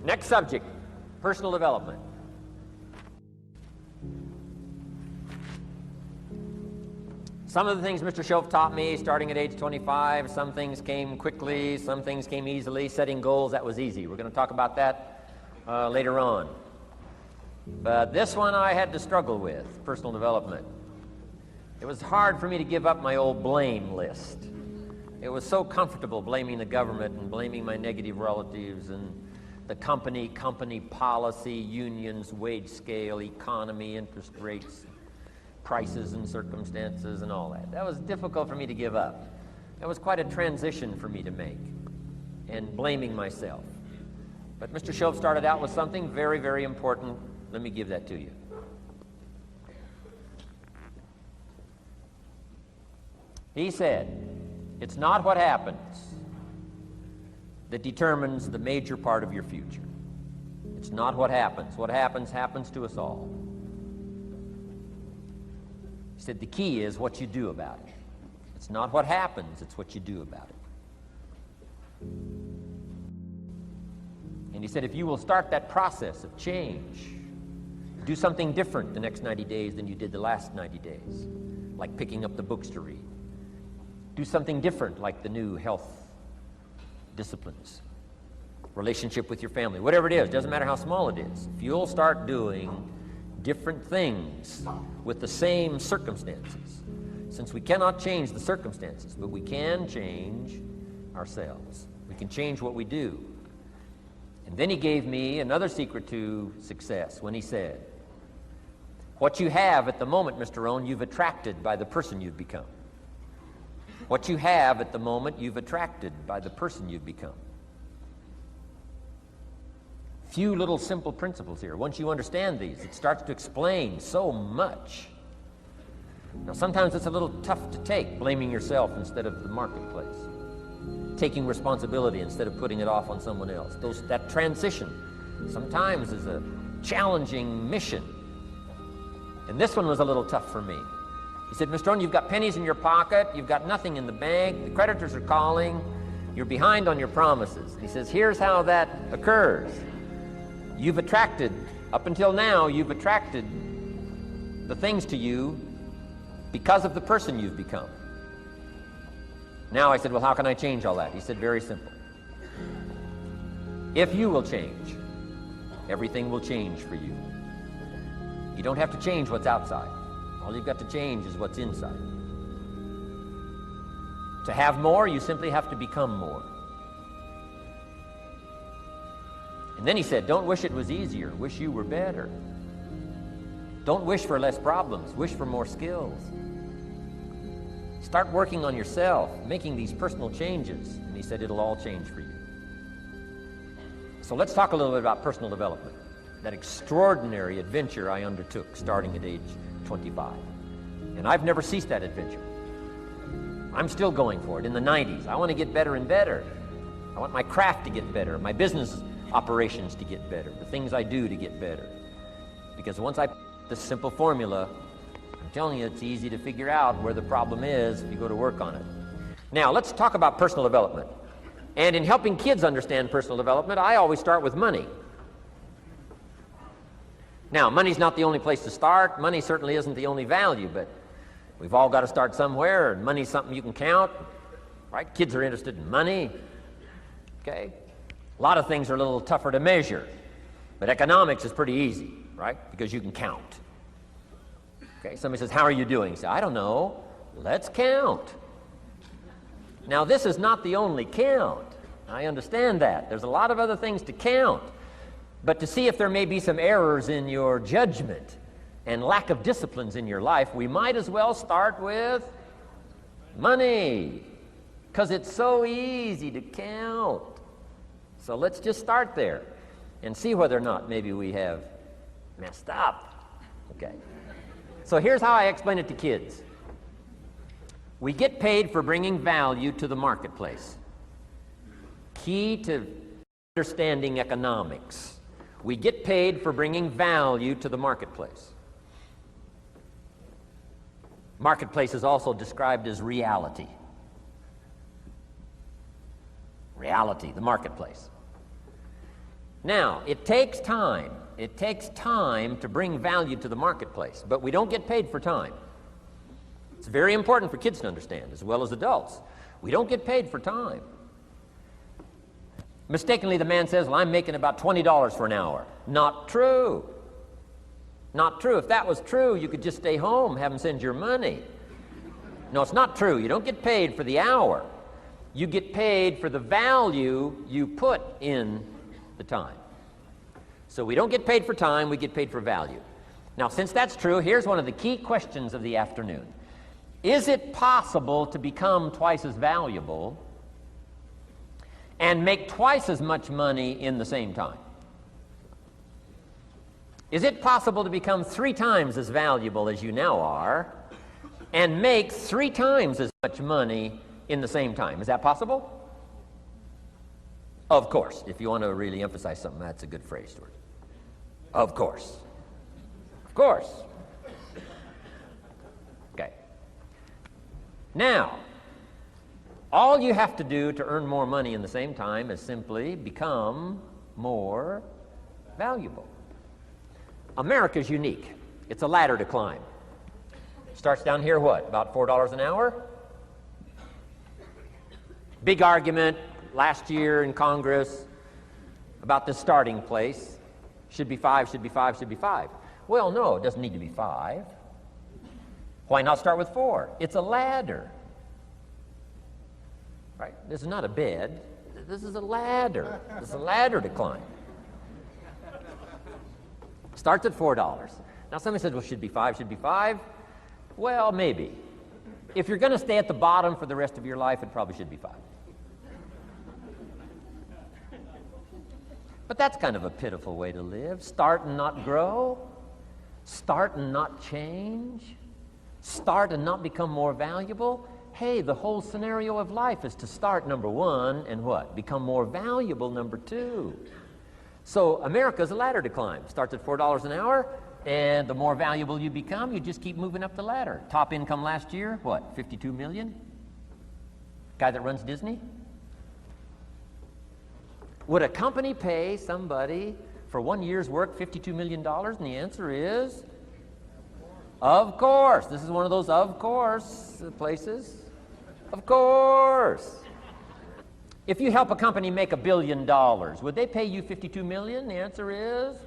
Next subject, personal development. Some of the things Mr. Shoaff taught me starting at age 25, some things came quickly, some things came easily. Setting goals, that was easy. We're going to talk about that later on. But this one I had to struggle with, personal development. It was hard for me to give up my old blame list. It was so comfortable blaming the government and blaming my negative relatives and the company policy, unions, wage scale, economy, interest rates, prices and circumstances and all that. That was difficult for me to give up. That was quite a transition for me to make, and blaming myself. But Mr. Shoaff started out with something very, very important. Let me give that to you. He said, it's not what happens that determines the major part of your future. It's not what happens. What happens, happens to us all. He said the key is what you do about it. It's not what happens, it's what you do about it. And he said if you will start that process of change, do something different the next 90 days than you did the last 90 days, like picking up the books to read. Do something different like the new health disciplines, relationship with your family, whatever it is, doesn't matter how small it is. If you'll start doing different things with the same circumstances, since we cannot change the circumstances, but we can change ourselves. We can change what we do. And then he gave me another secret to success when he said, what you have at the moment, Mr. Rohn, you've attracted by the person you've become. What you have at the moment, you've attracted by the person you've become. Few little simple principles here. Once you understand these, it starts to explain so much. Now, sometimes it's a little tough to take, blaming yourself instead of the marketplace, taking responsibility instead of putting it off on someone else. That transition sometimes is a challenging mission. And this one was a little tough for me. He said, Mr. Rohn, you've got pennies in your pocket, you've got nothing in the bank, the creditors are calling, you're behind on your promises. He says, here's how that occurs. You've attracted, up until now, you've attracted the things to you because of the person you've become. Now I said, well, how can I change all that? He said, very simple. If you will change, everything will change for you. You don't have to change what's outside. All you've got to change is what's inside. To have more, you simply have to become more. And then he said, don't wish it was easier, wish you were better. Don't wish for less problems, wish for more skills. Start working on yourself, making these personal changes. And he said, it'll all change for you. So let's talk a little bit about personal development. That extraordinary adventure I undertook starting at age 25. And I've never ceased that adventure. I'm still going for it in the 90s. I want to get better and better. I want my craft to get better, my business operations to get better, the things I do to get better. Because once I put this simple formula, I'm telling you, it's easy to figure out where the problem is if you go to work on it. Now, let's talk about personal development. And in helping kids understand personal development, I always start with money. Now, money's not the only place to start. Money certainly isn't the only value, but we've all got to start somewhere, and money's something you can count, right? Kids are interested in money, okay? A lot of things are a little tougher to measure, but economics is pretty easy, right? Because you can count. Okay, somebody says, how are you doing? You say, I don't know. Let's count. Now, this is not the only count. I understand that. There's a lot of other things to count. But to see if there may be some errors in your judgment and lack of disciplines in your life, we might as well start with money, because it's so easy to count. So let's just start there and see whether or not maybe we have messed up. Okay. So here's how I explain it to kids. We get paid for bringing value to the marketplace. Key to understanding economics. We get paid for bringing value to the marketplace. Marketplace is also described as reality. Reality, the marketplace. Now, it takes time. It takes time to bring value to the marketplace, but we don't get paid for time. It's very important for kids to understand, as well as adults. We don't get paid for time. Mistakenly, the man says, well, I'm making about $20 for an hour. Not true. Not true. If that was true, you could just stay home, have them send your money. No, it's not true. You don't get paid for the hour. You get paid for the value you put in the time. So we don't get paid for time, we get paid for value. Now, since that's true, here's one of the key questions of the afternoon. Is it possible to become twice as valuable and make twice as much money in the same time? Is it possible to become 3 times as valuable as you now are and make 3 times as much money in the same time? Is that possible? Of course. If you want to really emphasize something, that's a good phrase, Stuart. Of course. Of course. Okay. Now, all you have to do to earn more money in the same time is simply become more valuable. America's unique. It's a ladder to climb. Starts down here, what, about $4 an hour? Big argument last year in Congress about the starting place. Should be 5, should be 5, should be 5. Well, no, it doesn't need to be 5. Why not start with 4? It's a ladder. Right? This is not a bed. This is a ladder. This is a ladder to climb. Starts at $4. Now somebody says, well, should be 5, should be 5. Well, maybe. If you're going to stay at the bottom for the rest of your life, it probably should be 5. But that's kind of a pitiful way to live. Start and not grow. Start and not change. Start and not become more valuable. Hey, the whole scenario of life is to start, number 1, and what? Become more valuable, number 2. So America's a ladder to climb. Starts at $4 an hour, and the more valuable you become, you just keep moving up the ladder. Top income last year, what, 52 million? Guy that runs Disney? Would a company pay somebody for 1 year's work $52 million? And the answer is, of course. This is one of those of course places. Of course. If you help a company make $1 billion, would they pay you $52 million? The answer is,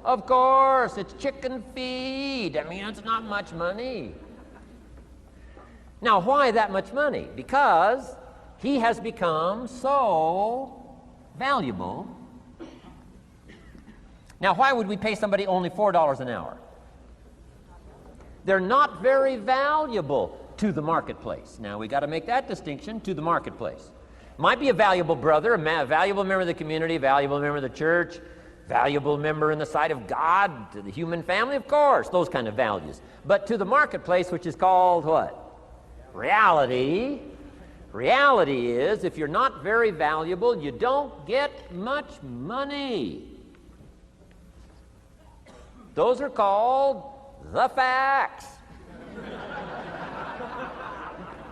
of course. It's chicken feed. I mean, it's not much money. Now, why that much money? Because he has become so valuable. Now, why would we pay somebody only $4 an hour? They're not very valuable to the marketplace. Now, we got to make that distinction, to the marketplace. Might be a valuable brother, a valuable member of the community, a valuable member of the church, valuable member in the sight of God, to the human family, of course, those kind of values. But to the marketplace, which is called what? Reality. Reality is, if you're not very valuable, you don't get much money. Those are called the facts.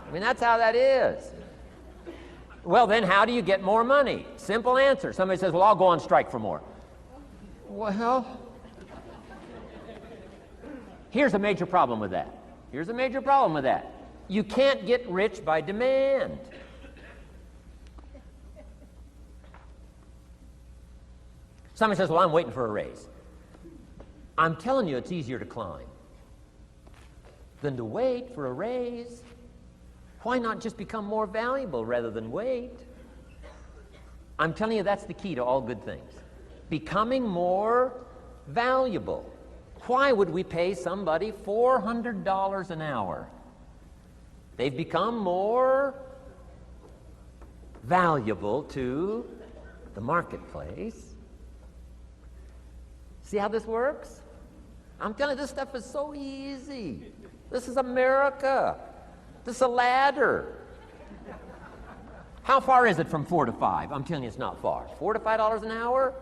I mean, that's how that is. Well, then how do you get more money? Simple answer. Somebody says, well, I'll go on strike for more. Well, here's a major problem with that. Here's a major problem with that. You can't get rich by demand. Somebody says, well, I'm waiting for a raise. I'm telling you, it's easier to climb than to wait for a raise. Why not just become more valuable rather than wait? I'm telling you, that's the key to all good things. Becoming more valuable. Why would we pay somebody $400 an hour? They've become more valuable to the marketplace. See how this works? I'm telling you, this stuff is so easy. This is America. This is a ladder. How far is it from 4 to 5? I'm telling you, it's not far. $4 to $5 an hour?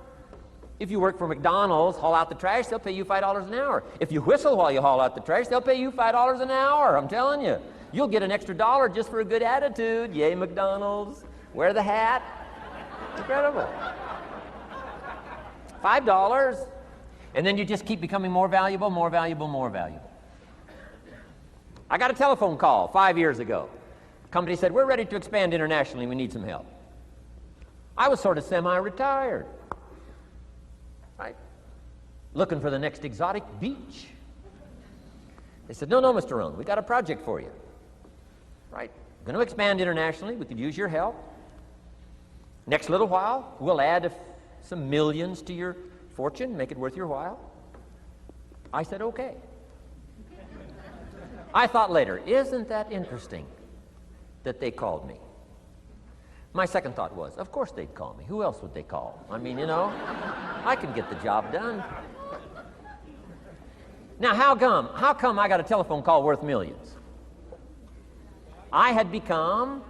If you work for McDonald's, haul out the trash, they'll pay you $5 an hour. If you whistle while you haul out the trash, they'll pay you $5 an hour. I'm telling you. You'll get an extra $1 just for a good attitude. Yay, McDonald's. Wear the hat. Incredible. $5. And then you just keep becoming more valuable, more valuable, more valuable. I got a telephone call 5 years ago. The company said, we're ready to expand internationally. We need some help. I was sort of semi-retired, right? Looking for the next exotic beach. They said, no, Mr. Rohn, we got a project for you, right? We're going to expand internationally. We could use your help. Next little while, we'll add some millions to your fortune, make it worth your while. I said, okay. I thought later, isn't that interesting that they called me? My second thought was, of course they'd call me. Who else would they call? I mean, you know, I can get the job done. Now, how come I got a telephone call worth millions? I had become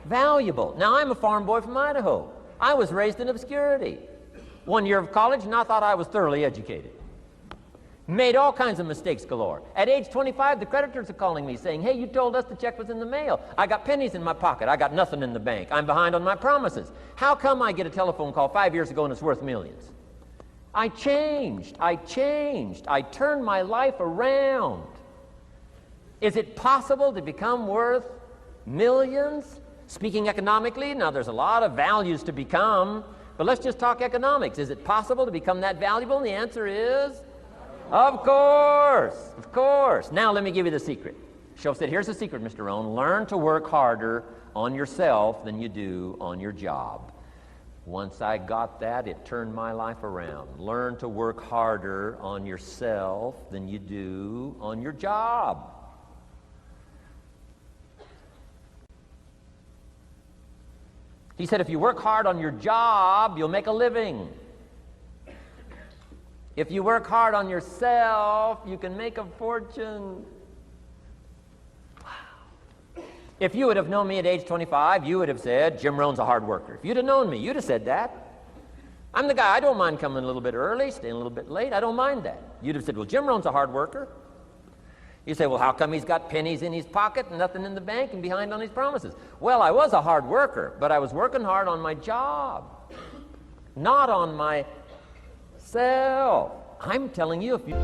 valuable. Now, I'm a farm boy from Idaho. I was raised in obscurity. 1 year of college, and I thought I was thoroughly educated. Made all kinds of mistakes galore. At age 25, the creditors are calling me saying, hey, you told us the check was in the mail. I got pennies in my pocket. I got nothing in the bank. I'm behind on my promises. How come I get a telephone call 5 years ago and it's worth millions? I changed. I turned my life around. Is it possible to become worth millions? Speaking economically, now there's a lot of values to become, but let's just talk economics. Is it possible to become that valuable? And the answer is, of course, of course. Now let me give you the secret. Shoaff said, here's the secret, Mr. Rohn. Learn to work harder on yourself than you do on your job. Once I got that, it turned my life around. Learn to work harder on yourself than you do on your job. He said, if you work hard on your job, you'll make a living. If you work hard on yourself, you can make a fortune. Wow. If you would have known me at age 25, you would have said, Jim Rohn's a hard worker. If you'd have known me, you'd have said that. I'm the guy, I don't mind coming a little bit early, staying a little bit late. I don't mind that. You'd have said, well, Jim Rohn's a hard worker. You say, well, how come he's got pennies in his pocket and nothing in the bank and behind on his promises? Well, I was a hard worker, but I was working hard on my job, not on myself. I'm telling you, if you...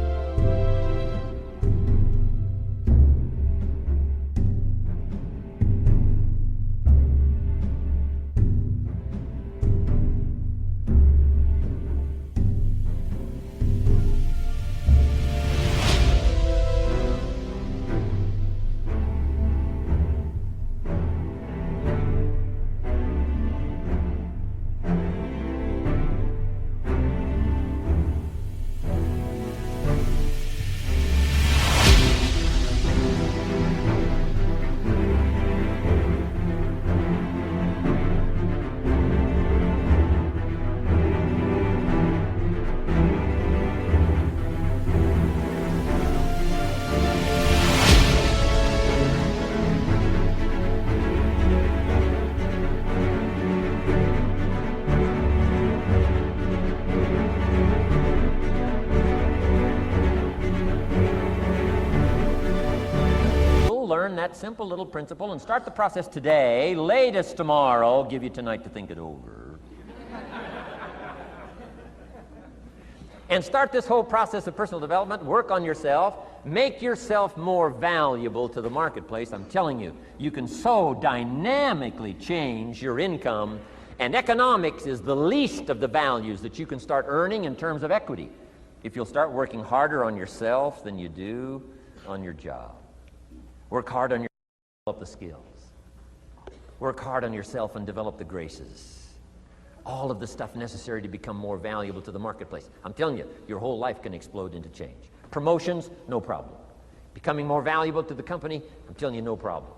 that simple little principle and start the process today, latest tomorrow, give you tonight to think it over. And start this whole process of personal development, work on yourself, make yourself more valuable to the marketplace. I'm telling you, you can so dynamically change your income, and economics is the least of the values that you can start earning in terms of equity if you'll start working harder on yourself than you do on your job. Work hard on yourself and develop the skills. Work hard on yourself and develop the graces. All of the stuff necessary to become more valuable to the marketplace. I'm telling you, your whole life can explode into change. Promotions, no problem. Becoming more valuable to the company, I'm telling you, no problem.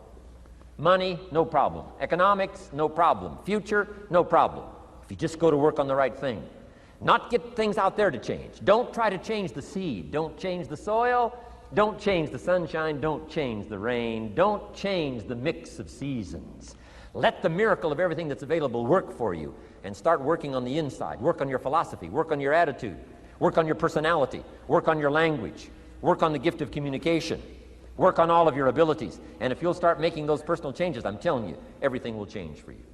Money, no problem. Economics, no problem. Future, no problem. If you just go to work on the right thing. Not get things out there to change. Don't try to change the seed. Don't change the soil. Don't change the sunshine, don't change the rain, don't change the mix of seasons. Let the miracle of everything that's available work for you and start working on the inside. Work on your philosophy, work on your attitude, work on your personality, work on your language, work on the gift of communication, work on all of your abilities. And if you'll start making those personal changes, I'm telling you, everything will change for you.